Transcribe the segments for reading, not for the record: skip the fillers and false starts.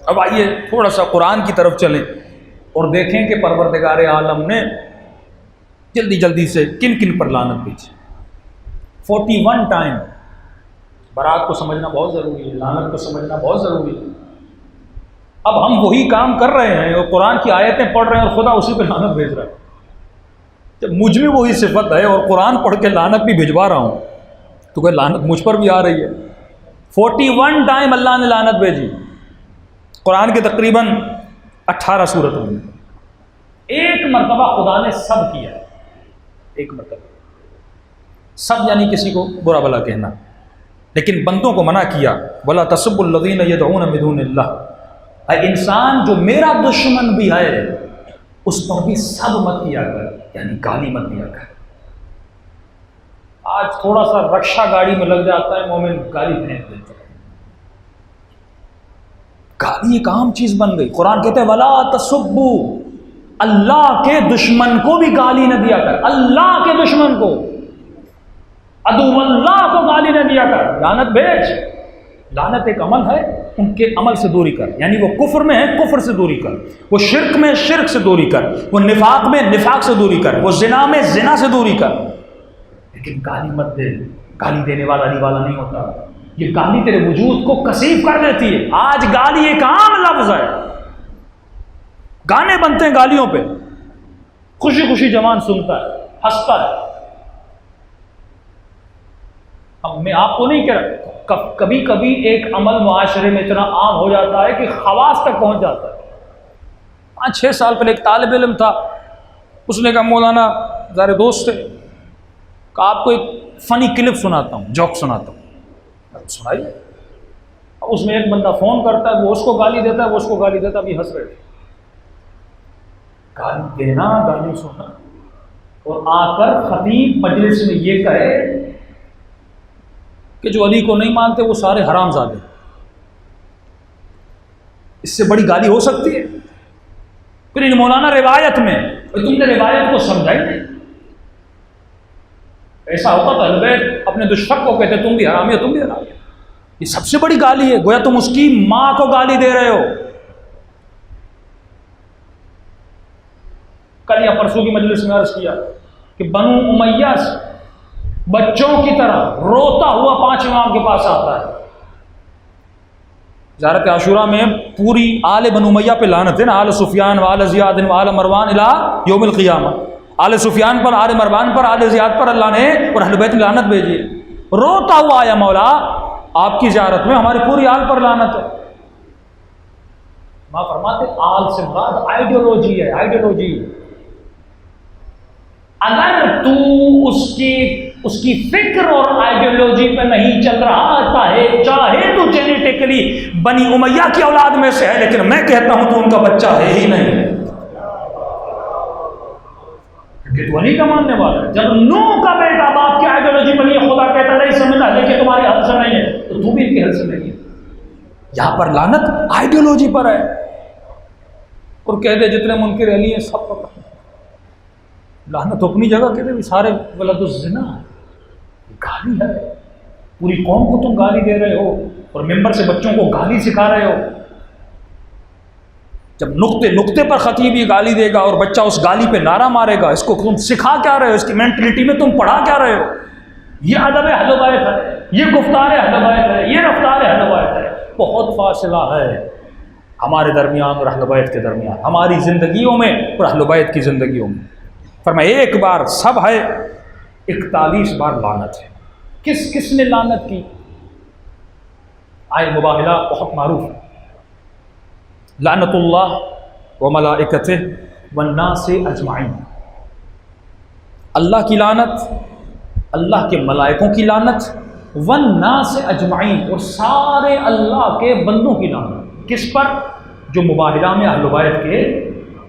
اب آئیے تھوڑا سا قرآن کی طرف چلیں اور دیکھیں کہ پروردگار عالم نے جلدی جلدی سے کن کن پر لعنت بھیجی۔ 41 ٹائم۔ برات کو سمجھنا بہت ضروری ہے، لعنت کو سمجھنا بہت ضروری ہے۔ اب ہم وہی کام کر رہے ہیں اور قرآن کی آیتیں پڑھ رہے ہیں اور خدا اسی پہ لعنت بھیج رہا ہے۔ جب مجھ میں وہی صفت ہے اور قرآن پڑھ کے لعنت بھی بھجوا رہا ہوں تو کہ لعنت مجھ پر بھی آ رہی ہے۔ 41 ٹائم اللہ نے لعنت بھیجی قرآن کے تقریباً 18 سورتوں میں۔ ایک مرتبہ خدا نے سب کیا، ایک مرتبہ سب یعنی کسی کو برا بھلا کہنا، لیکن بندوں کو منع کیا وَلَا تَسُبُّوا الَّذِينَ يَدْعُونَ مِن دُونِ اللَّهِ، اے انسان جو میرا دشمن بھی ہے اس پر بھی سب مت کیا کر، یعنی گالی مت دیا کر۔ آج تھوڑا سا رکشہ گاڑی میں لگ جاتا ہے مومن گالی پھینک دیتا ہے۔ گالی ایک عام چیز بن گئی۔ قرآن کہتے ہیں وَلَا تَسُبُّوا، اللہ کے دشمن کو بھی گالی نہ دیا کر، اللہ کے دشمن کو، عدو اللہ کو گالی نہ دیا کر، لعنت بھیج۔ لعنت ایک عمل ہے، ان کے عمل سے دوری کر، یعنی وہ کفر میں ہے کفر سے دوری کر، وہ شرک میں شرک سے دوری کر، وہ نفاق میں نفاق سے دوری کر، وہ زنا میں زنا سے دوری کر، لیکن گالی مت دے۔ گالی دینے والا علی والا نہیں ہوتا، یہ گالی تیرے وجود کو کثیف کر دیتی ہے۔ آج گالی ایک عام لفظ ہے، گانے بنتے ہیں گالیوں پہ، خوشی خوشی جوان سنتا ہے، ہنستا ہے۔ اب میں آپ کو نہیں کہہ رہا، کبھی کبھی ایک عمل معاشرے میں اتنا عام ہو جاتا ہے کہ خواص تک پہنچ جاتا ہے۔ 5-6 سال پہلے ایک طالب علم تھا، اس نے کہا مولانا ذرا دوست تھے، کہ آپ کو ایک فنی کلپ سناتا ہوں، جوک سناتا ہوں، سنائیے۔ اس میں ایک بندہ فون کرتا ہے، وہ اس کو گالی دیتا ہے، وہ اس کو گالی دیتا ہے، ابھی ہنس رہے تھے۔ گالی دینا، گالی سننا، اور آ کر خطیب مجلس میں یہ کہے کہ جو علی کو نہیں مانتے وہ سارے حرام زادے۔ اس سے بڑی گالی ہو سکتی ہے؟ پھر ان مولانا روایت میں تم نے روایت کو سمجھائی نہیں۔ ایسا ہوتا تو اہل بیت اپنے دشمن کو کہتے تم بھی حرامی ہو، تم بھی حرامی ہو۔ یہ سب سے بڑی گالی ہے، گویا تم اس کی ماں کو گالی دے رہے ہو۔ کل یا پرسوں کی مجلس میں عرض کیا کہ بنو امیہ بچوں کی طرح روتا ہوا 5 امام کے پاس آتا ہے۔ زیارت عاشوراء میں پوری آل بنو امیہ پہ لعنت ہے نا، آل سفیان و آل زیاد و آل مروان الی یوم القیامہ۔ آل سفیان پر، آل مروان پر، آل زیاد پر اللہ نے اور اہل بیت لعنت بھیجی۔ روتا ہوا آیا مولا آپ کی زیارت میں، ہماری پوری آل پر لعنت ہے۔ ماں فرماتے آل سے مراد آئیڈیولوجی ہے، آئیڈیولوجی۔ اگر تو اس کی فکر اور آئیڈیولوجی پہ نہیں چل رہا، چاہے تو جینیٹیکلی بنی امیہ کی اولاد میں سے ہے، لیکن میں کہتا ہوں تو ان کا بچہ ہے ہی نہیں، کہ تو علی کا ماننے والا ہے۔ جب نوح کا بیٹا باپ کی آئیڈیولوجی بنی، خدا کہتا نہیں سمجھتا کہ تمہاری حد سے نہیں ہے، تو بھی ان کی حد سے نہیں ہے۔ یہاں پر لعنت آئیڈیولوجی پر ہے، اور کہہ دے جتنے منکر علی ہیں سب پر لعنت اپنی جگہ، کہتے ہیں سارے ولد الزنا ہے، گالی ہے۔ پوری قوم کو تم گالی دے رہے ہو اور ممبر سے بچوں کو گالی سکھا رہے ہو۔ جب نقطے پر خطیب یہ گالی دے گا اور بچہ اس گالی پہ نعرہ مارے گا، اس کو تم سکھا کیا رہے ہو؟ اس کی مینٹلٹی میں تم پڑھا کیا رہے ہو؟ یہ ادب اہل بیت ہے، یہ گفتار اہل بیت ہے، یہ رفتار اہل بیت ہے۔ بہت فاصلہ ہے ہمارے درمیان اور اہل بیت کے درمیان، ہماری زندگیوں میں اور اہل بیت کی زندگیوں میں۔ فرمایا ایک بار سب ہے، 41 بار لعنت ہے۔ کس نے لعنت کی؟ آئے مباہلہ بہت معروف ہے، لعنت اللہ و ملائکتہ والناس اجمعین۔ اللہ کی لعنت، اللہ کے ملائکوں کی لعنت، والناس اجمعین، اور سارے اللہ کے بندوں کی لعنت۔ کس پر؟ جو مباہلہ میں اہل بیت کے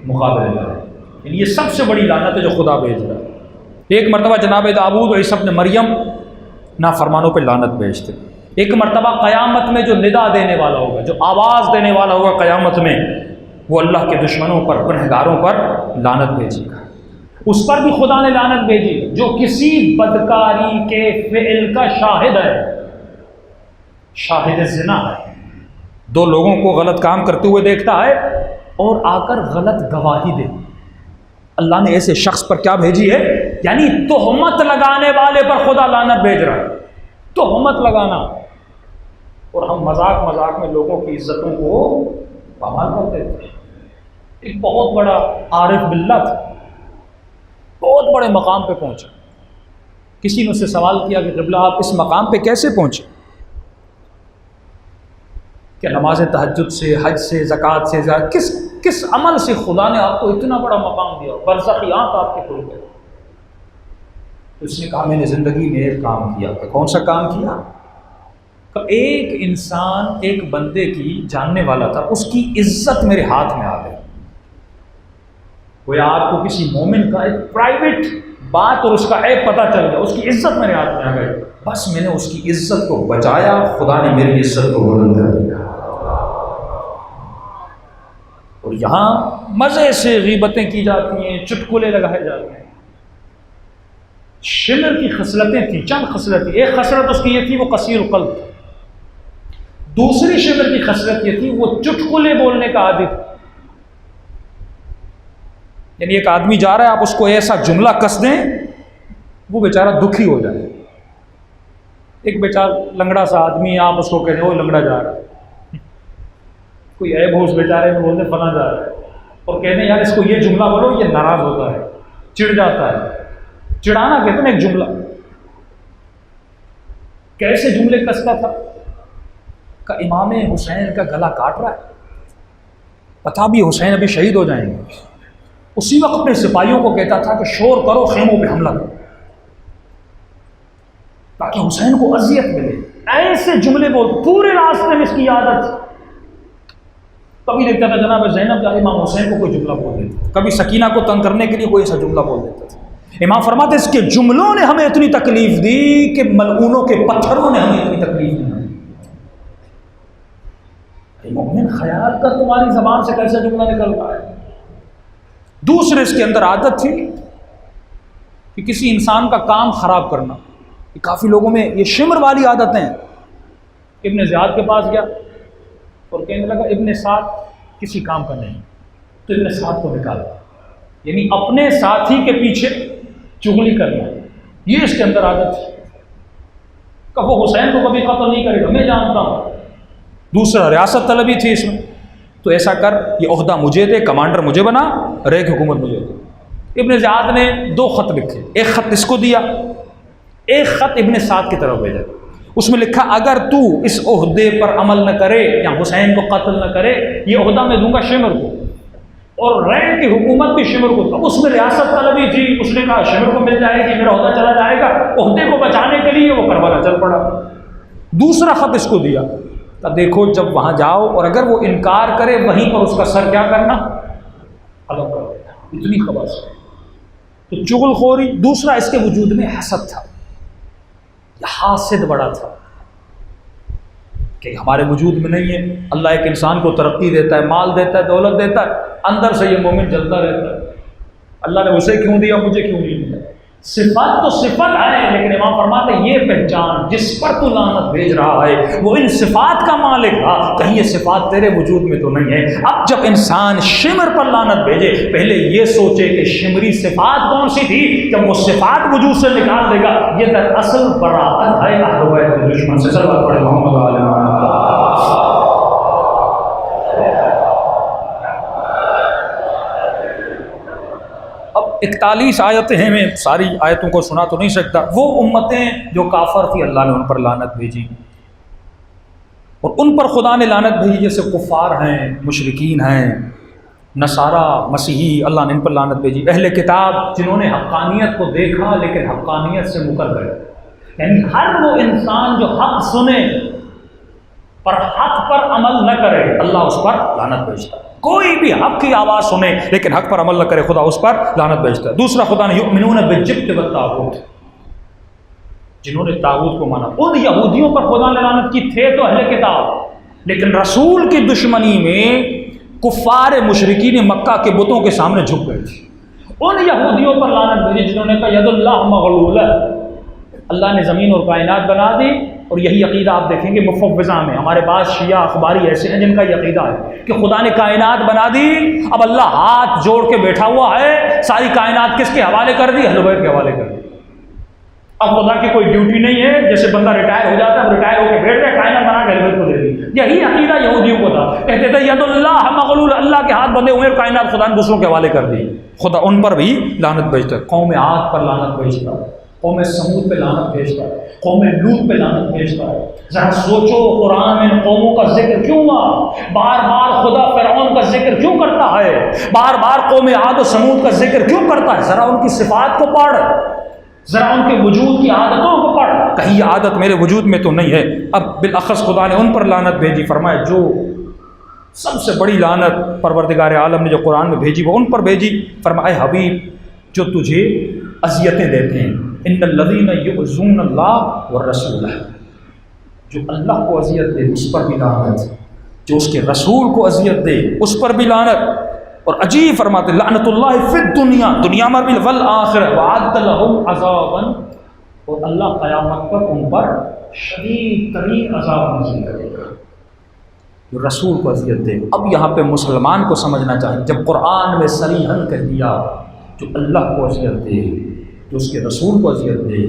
مقابلے میں ہے، یعنی یہ سب سے بڑی لعنت ہے جو خدا بھیج رہا ہے۔ ایک مرتبہ جناب داؤد و عیسی ابن مریم نافرمانوں پہ لعنت بھیجتے۔ ایک مرتبہ قیامت میں جو ندا دینے والا ہوگا، جو آواز دینے والا ہوگا قیامت میں، وہ اللہ کے دشمنوں پر، گنہگاروں پر لعنت بھیجے گا۔ اس پر بھی خدا نے لعنت بھیجی جو کسی بدکاری کے فعل کا شاہد ہے، شاہد زنا ہے، دو لوگوں کو غلط کام کرتے ہوئے دیکھتا ہے اور آ کر غلط گواہی دے، اللہ نے ایسے شخص پر کیا بھیجی ہے؟ یعنی تہمت لگانے والے پر خدا لعنت بھیج رہا ہے، تہمت لگانا۔ اور ہم مذاق مذاق میں لوگوں کی عزتوں کو پامال کر دیتے ہیں۔ ایک بہت بڑا عارف باللہ تھا، بہت بڑے مقام پہ پہنچا، کسی نے اس سے سوال کیا کہ قبلہ آپ اس مقام پہ کیسے پہنچے؟ کہ نماز تہجد سے، حج سے، زکوٰۃ سے، کس عمل سے خدا نے آپ کو اتنا بڑا مقام دیا، برزخی آنکھ آپ کے کھل گئے؟ تو اس نے کہا میں نے زندگی میں ایک کام کیا۔ کون سا کام کیا؟ کہ ایک انسان ایک بندے کی جاننے والا تھا، اس کی عزت میرے ہاتھ میں آ گئی۔ وہ آپ کو کسی مومن کا ایک پرائیویٹ بات اور اس کا عیب پتہ چل گیا، اس کی عزت میرے ہاتھ میں آ گئی، بس میں نے اس کی عزت کو بچایا، خدا نے میری عزت کو بلند کر دیا۔ اور یہاں مزے سے غیبتیں کی جاتی ہیں، چٹکلے لگائے جاتے ہیں۔ شمر کی خصلتیں تھیں، چند خصلتیں، ایک خصلت اس کی یہ تھی وہ قصیر القلب تھا، دوسری شمر کی خصلت یہ تھی وہ چٹکلے بولنے کا عادی تھا۔ یعنی ایک آدمی جا رہا ہے، آپ اس کو ایسا جملہ کس دیں وہ بیچارہ دکھی ہو جائے۔ ایک بیچارہ لنگڑا سا آدمی ہے، آپ اس کو کہتے ہیں وہ لنگڑا جا رہا ہے، کوئی عیب ہو اس بیچارے میں، بولتے فلاں جا رہا ہے، اور کہتے ہیں یار اس کو یہ جملہ بولو، یہ ناراض ہوتا ہے، چڑ جاتا ہے۔ چڑھانا کہتے ہیں ایک جملہ۔ کیسے جملے کستا تھا کہ امام حسین کا گلا کاٹ رہا ہے، پتہ بھی حسین ابھی شہید ہو جائیں گے، اسی وقت اپنے سپاہیوں کو کہتا تھا کہ شور کرو، خیموں پہ حملہ کرو تاکہ حسین کو اذیت ملے۔ ایسے جملے بول، پورے راستے میں اس کی عادت۔ کبھی دیکھتا تھا جناب زینب جا امام حسین کو کوئی جملہ بول دیتا، کبھی سکینہ کو تنگ کرنے کے لیے کوئی ایسا جملہ بول دیتا تھا۔ امام فرماتے اس کے جملوں نے ہمیں اتنی تکلیف دی کہ ملعونوں کے پتھروں نے ہمیں اتنی تکلیف دی۔ مومن خیال کر تمہاری زبان سے کیسا جملہ نکل رہا ہے۔ دوسرے اس کے اندر عادت تھی کہ کسی انسان کا کام خراب کرنا، کافی لوگوں میں یہ شمر والی عادتیں ہیں۔ ابن زیاد کے پاس گیا اور کہنے لگا ابن سعد کسی کام کا نہیں، تو ابن سعد کو نکالا، یعنی اپنے ساتھی کے پیچھے چغلی کرنا، یہ اس کے اندر عادت ہے کہ وہ حسین کو کبھی قتل نہیں کرے گا، میں جانتا ہوں۔ دوسرا ریاست طلبی تھی اس میں، تو ایسا کر یہ عہدہ مجھے دے، کمانڈر مجھے بنا اور ایک حکومت مجھے دے۔ ابن زیاد نے 2 خط لکھے، ایک خط اس کو دیا، ایک خط ابن سعد کی طرف بھیجا، اس میں لکھا اگر تو اس عہدے پر عمل نہ کرے یا حسین کو قتل نہ کرے، یہ عہدہ میں دوں گا شمر کو، اور رین کی حکومت بھی شمر کو تھا۔ اس میں ریاست طلبی تھی، اس نے کہا شمر کو مل جائے گی، میرا عہدہ چلا جائے گا، عہدے کو بچانے کے لیے وہ کربلا چل پڑا۔ دوسرا خط اس کو دیا، دیکھو جب وہاں جاؤ اور اگر وہ انکار کرے وہیں پر اس کا سر کیا کرنا، الگ کر دینا، اتنی خبر سے۔ تو چغل خوری۔ دوسرا اس کے وجود میں حسد تھا، حاسد بڑا تھا کہ ہمارے وجود میں نہیں ہے۔ اللہ ایک انسان کو ترقی دیتا ہے، مال دیتا ہے، دولت دیتا ہے، اندر سے یہ مومن جلتا رہتا ہے، اللہ نے اسے کیوں دیا، مجھے کیوں نہیں دیا۔ صفات تو صفت ہے، لیکن امام فرماتے ہیں یہ پہچان جس پر تو لعنت بھیج رہا ہے وہ ان صفات کا مالک تھا، کہیں یہ صفات تیرے وجود میں تو نہیں ہے۔ اب جب انسان شمر پر لعنت بھیجے، پہلے یہ سوچے کہ شمری صفات کون سی تھی، جب وہ صفات وجود سے نکال دے گا، یہ دراصل براءت ہے اہل بیت کے دشمن سے۔ صلوات پڑھیں محمد علیہ وسلم۔ اب 41 آیتیں ہیں، میں ساری آیتوں کو سنا تو نہیں سکتا۔ وہ امتیں جو کافر تھی اللہ نے ان پر لعنت بھیجی، اور ان پر خدا نے لعنت بھیجی جیسے کفار ہیں، مشرکین ہیں، نصارہ، مسیحی، اللہ نے ان پر لعنت بھیجی۔ اہل کتاب جنہوں نے حقانیت کو دیکھا لیکن حقانیت سے مکر گئے، یعنی ہر وہ انسان جو حق سنے پر حق پر عمل نہ کرے، اللہ اس پر لعنت بھیجتا ہے۔ کوئی بھی حق کی آواز سنے لیکن حق پر عمل نہ کرے، خدا اس پر لعنت بھیجتا ہے۔ دوسرا، خدا نے یؤمنون بالجبت والطاغوت، جنہوں نے طاغوت کو مانا، ان یہودیوں پر خدا نے لعنت کی، تھے تو اہل کتاب لیکن رسول کی دشمنی میں کفار مشرکین مکہ کے بتوں کے سامنے جھک گئے تھے، ان یہودیوں پر لعنت بھیجی جنہوں نے کہا ید اللہ مغلول ہے، اللہ نے زمین اور کائنات بنا دی. اور یہی عقیدہ آپ دیکھیں گے مفوضہ میں، ہمارے پاس شیعہ اخباری ایسے ہیں جن کا یہ عقیدہ ہے کہ خدا نے کائنات بنا دی، اب اللہ ہاتھ جوڑ کے بیٹھا ہوا ہے، ساری کائنات کس کے حوالے کر دی؟ اہل بیت کے حوالے کر دی. اب خدا کی کوئی ڈیوٹی نہیں ہے، جیسے بندہ ریٹائر ہو جاتا ہے، ریٹائر ہو کے بیٹھ گیا، کائنات بنا کے اہل بیت کو دے دی. یہی عقیدہ یہودیوں کو تھا، کہتے تھے ید اللہ مغلول، اللہ کے ہاتھ بندھے ہوئے اور کائنات خدا نے دوسروں کے حوالے کر دی. خدا ان پر بھی لعنت بھیجتا ہے، قوم عاد پر لعنت بھیجتا ہے، قوم سمود پہ لعنت بھیجتا ہے، قوم لوط پہ لعنت بھیجتا ہے. ذرا سوچو قرآن میں ان قوموں کا ذکر کیوں ہوا؟ بار بار خدا فرعون کا ذکر کیوں کرتا ہے؟ بار بار قوم عاد و سمود کا ذکر کیوں کرتا ہے؟ ذرا ان کی صفات کو پڑھ، ذرا ان کے وجود کی عادتوں کو پڑھ، کہیں یہ عادت میرے وجود میں تو نہیں ہے. اب بالاخص خدا نے ان پر لعنت بھیجی. فرمائے جو سب سے بڑی لعنت پروردگار عالم نے جو قرآن میں بھیجی وہ ان پر بھیجی. فرمائے حبیب جو تجھے اذیتیں دیتے ہیں، ان الذین یؤذون اللہ والرسول، جو اللہ کو اذیت دے اس پر بھی لعنت، جو اس کے رسول کو اذیت دے اس پر بھی لعنت. اور عجیب فرماتے لعنت اللہ فی الدنیا، دنیا میں بھی، والآخرہ وعد لہم عذابا، اور اللہ قیامت پر ان پر شدید ترین عذاب نازل کرے گا جو رسول کو اذیت دے. اب یہاں پہ مسلمان کو سمجھنا چاہیے، جب قرآن میں صریحاً کہہ دیا جو اللہ کو اذیت دے، جو اس کے رسول کو اذیت دے،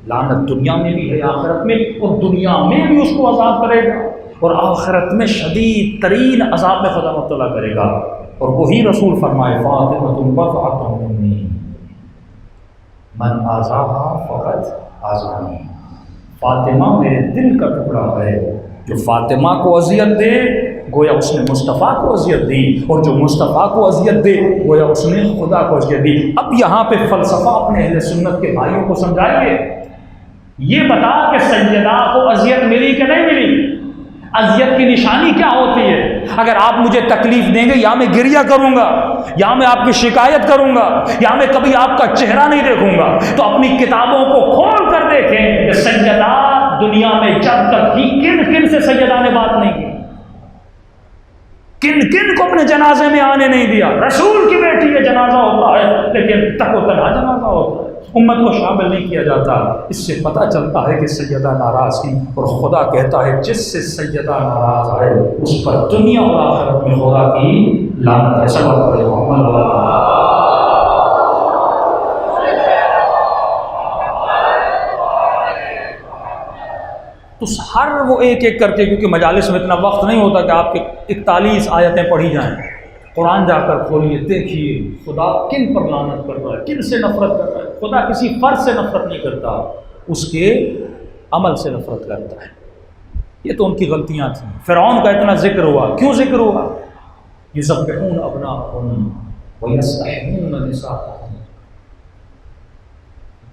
لعنت دنیا میں بھی ہے آخرت میں، اور دنیا میں بھی اس کو عذاب کرے گا اور آخرت میں شدید ترین عذاب میں خدا مبتلا کرے گا. اور وہی رسول فرمائے فاطمۃ بضعۃ منی من آذاها فقد آذانی، فاطمہ میرے دل کا ٹکڑا ہے، جو فاطمہ کو اذیت دے گویا اس نے مصطفیٰ کو اذیت دی، اور جو مصطفیٰ کو اذیت دے گویا اس نے خدا کو اذیت دی. اب یہاں پہ فلسفہ اپنے اہل سنت کے بھائیوں کو سمجھائیے، یہ بتا کہ سیدہ کو اذیت ملی کہ نہیں ملی، اذیت کی نشانی کیا ہوتی ہے. اگر آپ مجھے تکلیف دیں گے یا میں گریہ کروں گا، یا میں آپ کی شکایت کروں گا، یا میں کبھی آپ کا چہرہ نہیں دیکھوں گا، تو اپنی کتابوں کو کھول کر دیکھیں کہ سیدہ دنیا میں جب تک تھی کن کن سے سیدہ نے بات نہیں کی، کن کن کو اپنے جنازے میں آنے نہیں دیا. رسول کی بیٹی کا جنازہ ہوتا ہے لیکن تک و تنہا جنازہ ہوتا ہے، امت کو شامل نہیں کیا جاتا. اس سے پتہ چلتا ہے کہ سیدہ ناراض تھی، اور خدا کہتا ہے جس سے سیدہ ناراض ہے اس پر دنیا اور آخرت میں خدا کی لعنت ہے. صلی اللہ علیہ وسلم. تو ہر وہ ایک ایک کر کے، کیونکہ مجالس میں اتنا وقت نہیں ہوتا کہ آپ کے 41 آیتیں پڑھی جائیں، قرآن جا کر کھولیے، دیکھیے خدا کن پر لعنت کر رہا ہے، کن سے نفرت کر رہا ہے. خدا کسی فرد سے نفرت نہیں کرتا، اس کے عمل سے نفرت کرتا ہے. یہ تو ان کی غلطیاں تھیں. فرعون کا اتنا ذکر ہوا، کیوں ذکر ہوا؟ یذبحون ابناءہم ویستحیون نساءہم،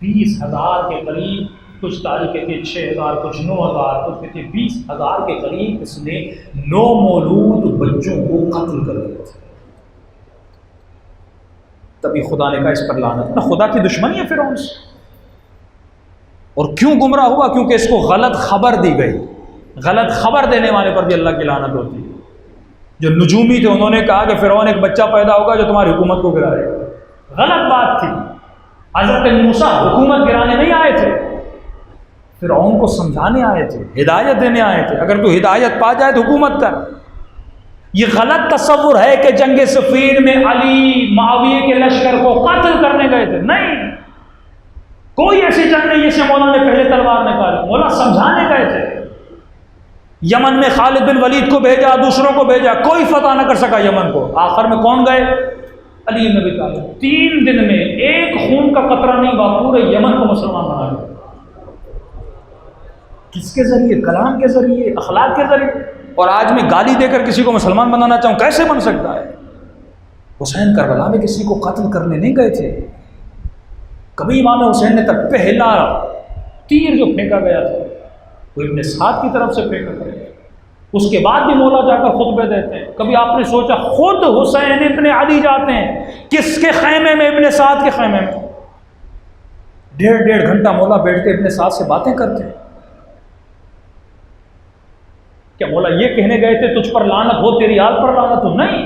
20,000 کے قریب، کچھ تاریخ کہتے 6,000، کچھ 9,000، کچھ کہتے 20,000 کے قریب اس نے نو مولود بچوں کو قتل کر دیا تھا. تبھی خدا نے کہا اس پر لعنت. نہ خدا کی دشمنی ہے فرعون سے. اور کیوں گمراہ ہوا؟ کیونکہ اس کو غلط خبر دی گئی. غلط خبر دینے والے پر بھی اللہ کی لعنت ہوتی ہے. جو نجومی تھے انہوں نے کہا کہ فرعون ایک بچہ پیدا ہوگا جو تمہاری حکومت کو گرائے گا. غلط بات تھی. حضرت موسیٰ حکومت گرانے نہیں آئے تھے، فرعون کو سمجھانے آئے تھے، ہدایت دینے آئے تھے. اگر تو ہدایت پا جائے تو حکومت کر. یہ غلط تصور ہے کہ جنگ صفین میں علی معاویہ کے لشکر کو قتل کرنے گئے تھے. نہیں، کوئی ایسی جنگ نہیں جسے مولا نے پہلے تلوار نکالی. مولا سمجھانے گئے تھے. یمن میں خالد بن ولید کو بھیجا، دوسروں کو بھیجا، کوئی فتح نہ کر سکا یمن کو. آخر میں کون گئے؟ علی بن ابی طالب. 3 دن میں ایک خون کا قطرہ نہیں ہوا، پورے یمن کو مسلمان بنا دیا. کس کے ذریعے؟ کلام کے ذریعے، اخلاق کے ذریعے. اور آج میں گالی دے کر کسی کو مسلمان بنانا چاہوں، کیسے بن سکتا ہے؟ حسین کربلا میں کسی کو قتل کرنے نہیں گئے تھے. کبھی امام حسین نے تک پہلا تیر جو پھینکا گیا تھا وہ ابن سعد کی طرف سے پھینکا گیا. اس کے بعد بھی مولا جا کر خطبے دیتے ہیں. کبھی آپ نے سوچا خود حسین ابن علی جاتے ہیں کس کے خیمے میں؟ ابن سعد کے خیمے میں. 1.5 گھنٹہ مولا بیٹھ کے ابن سعد سے باتیں کرتے ہیں. کیا مولا یہ کہنے گئے تھے تجھ پر لعنت ہو، تیری آل پر لعنت ہو؟ نہیں،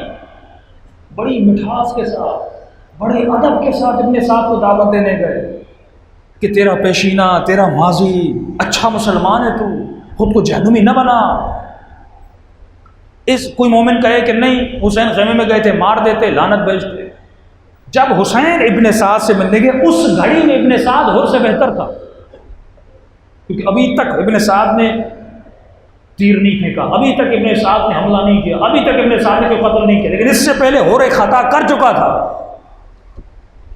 بڑی مٹھاس کے ساتھ بڑے ادب کے ساتھ ابن سعد کو دعوت دینے گئے کہ تیرا پیشینہ، تیرا ماضی، اچھا مسلمان ہے تو، خود کو جہنمی نہ بنا۔ کوئی مومن کہے کہ نہیں حسین خیمے میں گئے تھے، مار دیتے، لعنت بھیجتے۔ جب حسین ابن سعد سے ملنے گئے، اس گھڑی میں ابن سعد حر سے بہتر تھا، کیونکہ ابھی تک ابن سعد نے تیر نہیں پھینکا، ابھی تک ابن سعد نے حملہ نہیں کیا، ابھی تک ابن سعد نے کوئی قتل نہیں کیا، لیکن اس سے پہلے حر ایک خطا کر چکا تھا۔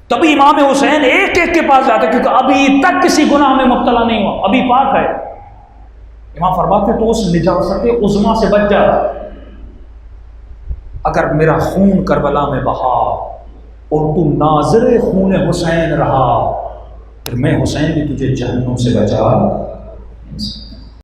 تبھی امام حسین ایک ایک کے پاس جاتے، کیونکہ ابھی تک کسی گناہ میں مبتلا نہیں ہوا، ابھی پاک ہے۔ امام فرماتے تو اس نجاست عظمیٰ سے بچ جا، اگر میرا خون کربلا میں بہا اور تو ناظر خون حسین رہا، پھر میں حسین بھی تجھے جہنم سے بچا